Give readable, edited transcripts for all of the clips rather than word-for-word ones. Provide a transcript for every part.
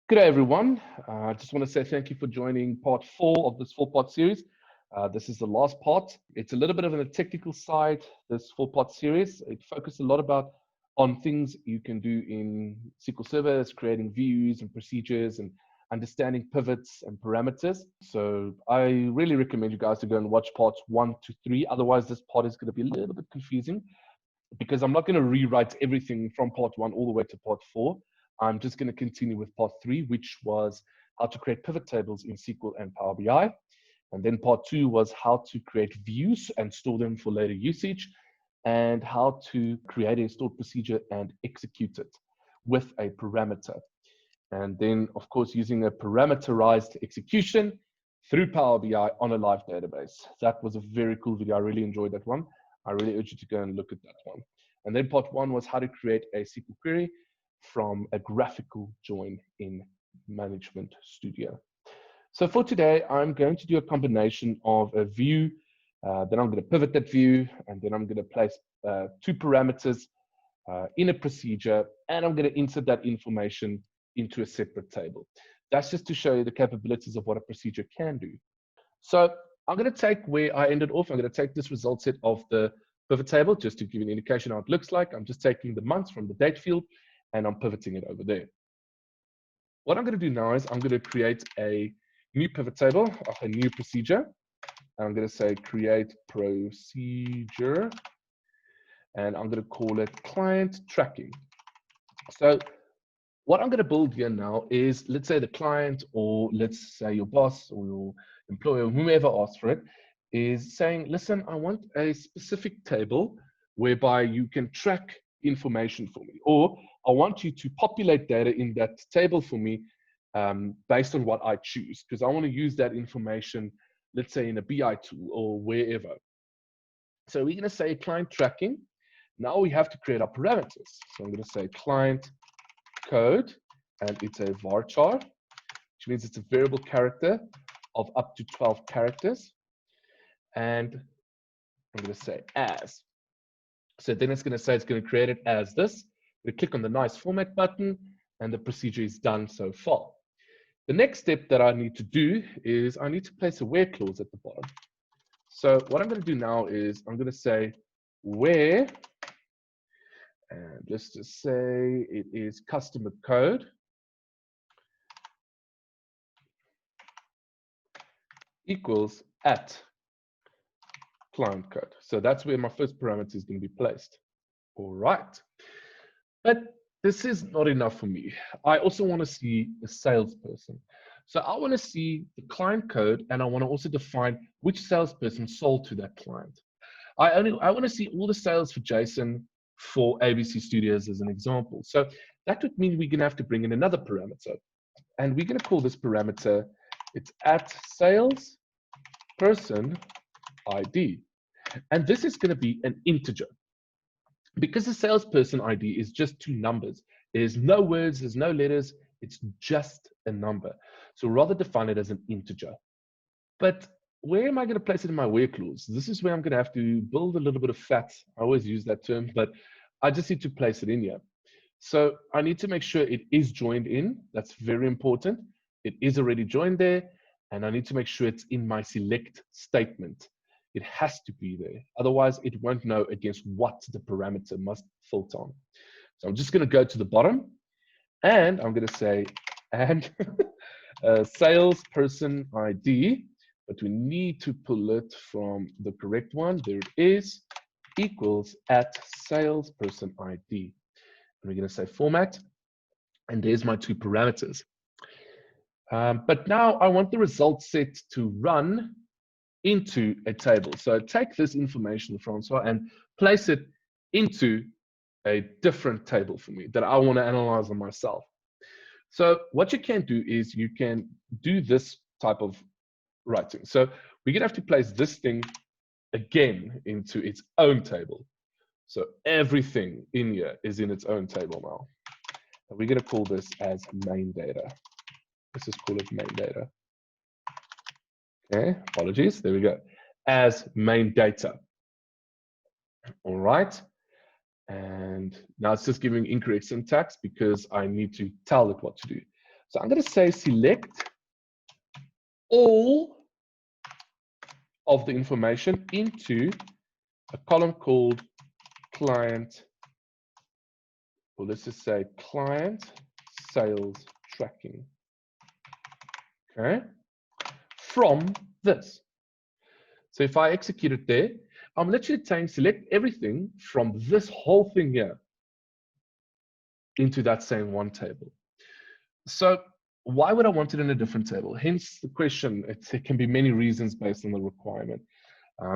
Good day, everyone. I just want to say thank you for joining part 4 of this 4-part series. This is the last part. It's a little bit of on the technical side, this 4-part series. It focused a lot on things you can do in SQL servers, creating views and procedures and understanding pivots and parameters. So I really recommend you guys to go and watch parts 1 to 3. Otherwise, this part is going to be a little bit confusing because I'm not going to rewrite everything from part 1 all the way to part 4. I'm just going to continue with part 3, which was how to create pivot tables in SQL and Power BI. And then part 2 was how to create views and store them for later usage, and how to create a stored procedure and execute it with a parameter. And then, of course, using a parameterized execution through Power BI on a live database. That was a very cool video. I really enjoyed that one. I really urge you to go and look at that one. And then part 1 was how to create a SQL query from a graphical join in Management Studio. So for today, I'm going to do a combination of a view, then I'm going to pivot that view, and then I'm going to place 2 parameters in a procedure, and I'm going to insert that information into a separate table. That's just to show you the capabilities of what a procedure can do. So I'm going to take where I ended off. I'm going to take this result set of the pivot table just to give you an indication how it looks like. I'm just taking the months from the date field, and I'm pivoting it over there. What I'm going to do now is I'm going to create a new pivot table, a new procedure. I'm going to say create procedure, and I'm going to call it client tracking. So what I'm going to build here now is, let's say the client, or let's say your boss or your employer, whomever asks for it, is saying, listen, I want a specific table whereby you can track information for me, or I want you to populate data in that table for me based on what I choose, because I want to use that information, let's say in a BI tool or wherever. So we're going to say client tracking. Now we have to create our parameters. So I'm going to say client code, and it's a varchar, which means it's a variable character of up to 12 characters. And I'm going to say as. So then it's going to say it's going to create it as this. We click on the nice format button, and the procedure is done so far. The next step that I need to do is I need to place a where clause at the bottom. So what I'm going to do now is I'm going to say where, and just to say it is customer code equals at client code. So that's where my first parameter is going to be placed. All right. But this is not enough for me. I also want to see a salesperson. So I want to see the client code, and I want to also define which salesperson sold to that client. I want to see all the sales for Jason for ABC Studios as an example. So that would mean we're going to have to bring in another parameter. And we're going to call this parameter, it's at salesperson ID. And this is going to be an integer. Because the salesperson ID is just 2 numbers. There's no words, there's no letters, it's just a number. So rather define it as an integer. But where am I going to place it in my where clause? This is where I'm going to have to build a little bit of fat. I always use that term, but I just need to place it in here. So I need to make sure it is joined in. That's very important. It is already joined there. And I need to make sure it's in my select statement. It has to be there. Otherwise, it won't know against what the parameter must filter on. So I'm just going to go to the bottom, and I'm going to say, and salesperson ID, but we need to pull it from the correct one. There it is, equals at salesperson ID. And we're going to say format, and there's my 2 parameters. But now I want the result set to run into a table. So take this information, Francois, and place it into a different table for me that I want to analyze on myself. So what you can do is you can do this type of writing. So we're going to have to place this thing again into its own table. So everything in here is in its own table now. And we're going to call this as main data. Let's just call it main data. Okay, apologies. There we go. As main data. All right. And now it's just giving incorrect syntax because I need to tell it what to do. So I'm going to say select all of the information into a column called client, or let's just say client sales tracking. Okay, from this. So if I execute it there, I'm literally saying select everything from this whole thing here into that same one table. So why would I want it in a different table? Hence the question. It can be many reasons based on the requirement.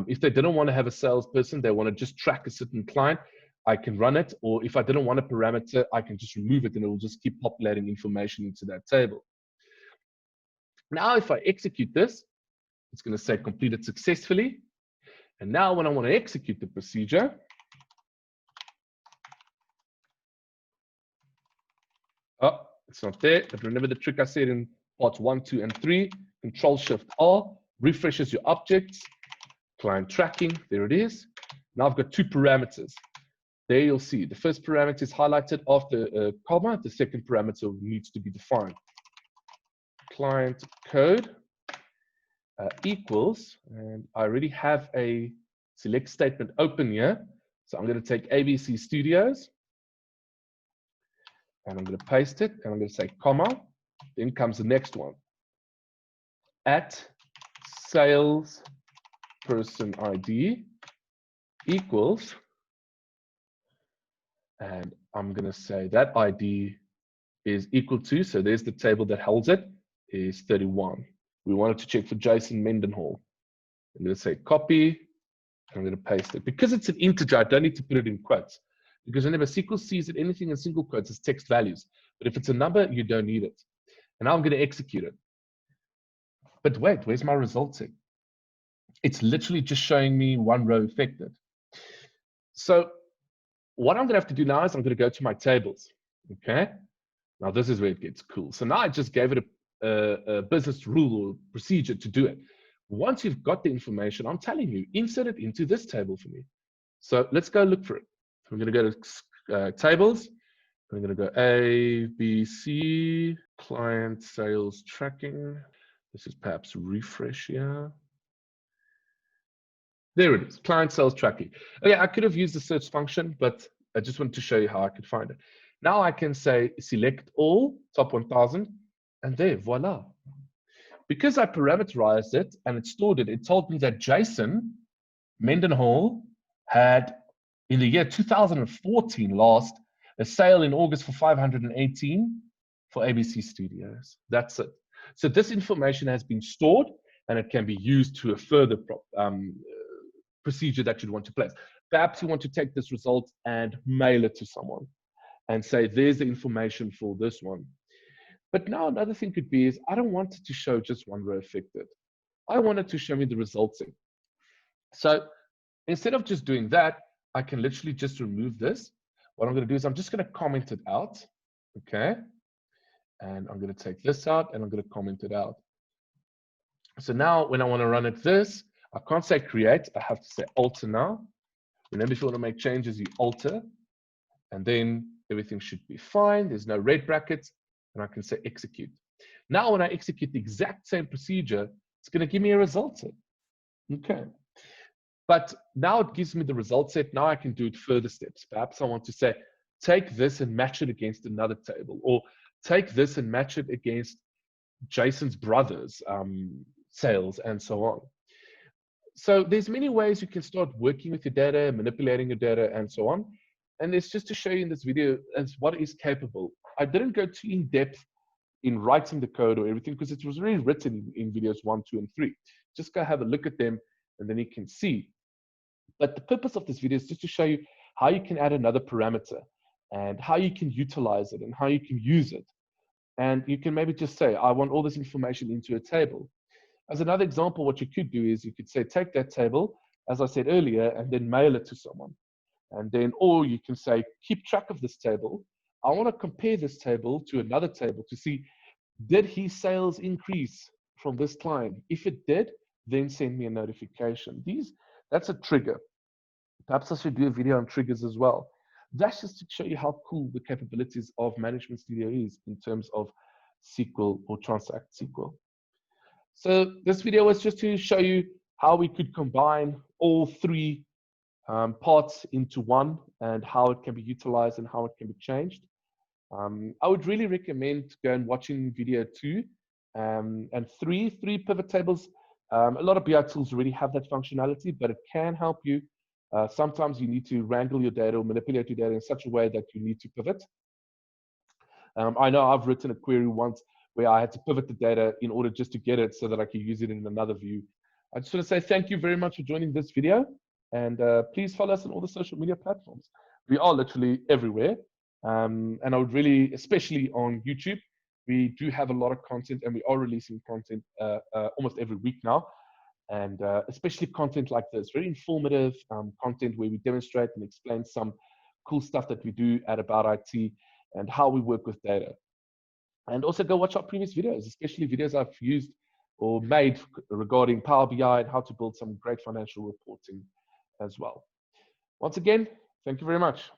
If they didn't want to have a salesperson, they want to just track a certain client, I can run it. Or if I didn't want a parameter, I can just remove it and it will just keep populating information into that table. Now, if I execute this, it's going to say completed successfully. And now when I want to execute the procedure, oh, it's not there. But remember the trick I said in parts 1, 2, and 3, Control-Shift-R, refreshes your objects, client tracking, there it is. Now I've got two parameters. There you'll see the first parameter is highlighted after a comma. The second parameter needs to be defined. Client code equals, and I already have a select statement open here. So I'm going to take ABC Studios and I'm going to paste it and I'm going to say comma. Then comes the next one. At salesperson ID equals, and I'm going to say that ID is equal to, so there's the table that holds it, is 31. We wanted to check for Jason Mendenhall. I'm going to say copy, and I'm going to paste it. Because it's an integer, I don't need to put it in quotes. Because whenever SQL sees that anything in single quotes is text values. But if it's a number, you don't need it. And now I'm going to execute it. But wait, where's my result set? It's literally just showing me one row affected. So what I'm going to have to do now is I'm going to go to my tables. Okay. Now this is where it gets cool. So now I just gave it a business rule or procedure to do it. Once you've got the information, I'm telling you, insert it into this table for me. So let's go look for it. I'm going to go to tables. I'm going to go A, B, C, client sales tracking. This is perhaps refresh here. There it is, client sales tracking. Okay, I could have used the search function, but I just wanted to show you how I could find it. Now I can say select all, top 1000, and there, voila. Because I parameterized it and it stored it, it told me that Jason Mendenhall had, in the year 2014, lost a sale in August for 518 for ABC Studios. That's it. So this information has been stored and it can be used to a further procedure that you'd want to place. Perhaps you want to take this result and mail it to someone and say, there's the information for this one. But now another thing could be is I don't want it to show just one row affected. I want it to show me the results in. So instead of just doing that, I can literally just remove this. What I'm going to do is I'm just going to comment it out. Okay. And I'm going to take this out and I'm going to comment it out. So now when I want to run it this, I can't say create. I have to say alter now. Remember, if you want to make changes, you alter. And then everything should be fine. There's no red brackets. And I can say execute. Now, when I execute the exact same procedure, it's going to give me a result set. Okay. But now it gives me the result set. Now I can do it further steps. Perhaps I want to say, take this and match it against another table, or take this and match it against Jason's brother's sales, and so on. So there's many ways you can start working with your data, manipulating your data, and so on. And it's just to show you in this video as what is capable. I didn't go too in depth in writing the code or everything because it was already written in videos 1, 2, and 3. Just go have a look at them and then you can see. But the purpose of this video is just to show you how you can add another parameter and how you can utilize it and how you can use it. And you can maybe just say, I want all this information into a table. As another example, what you could do is you could say, take that table, as I said earlier, and then mail it to someone. And then, or you can say, keep track of this table. I want to compare this table to another table to see, did his sales increase from this client? If it did, then send me a notification. That's a trigger. Perhaps I should do a video on triggers as well. That's just to show you how cool the capabilities of Management Studio is in terms of SQL or Transact SQL. So this video was just to show you how we could combine all three parts into one and how it can be utilized and how it can be changed. I would really recommend going watching video 2 and 3 pivot tables. A lot of BI tools already have that functionality, but it can help you. Sometimes you need to wrangle your data or manipulate your data in such a way that you need to pivot. I know I've written a query once where I had to pivot the data in order just to get it so that I could use it in another view. I just want to say thank you very much for joining this video, and please follow us on all the social media platforms. We are literally everywhere, and I would really, especially on YouTube, we do have a lot of content, and we are releasing content almost every week now, and especially content like this, very informative content where we demonstrate and explain some cool stuff that we do at About IT and how we work with data. And also go watch our previous videos, especially videos I've used or made regarding Power BI and how to build some great financial reporting as well. Once again, thank you very much.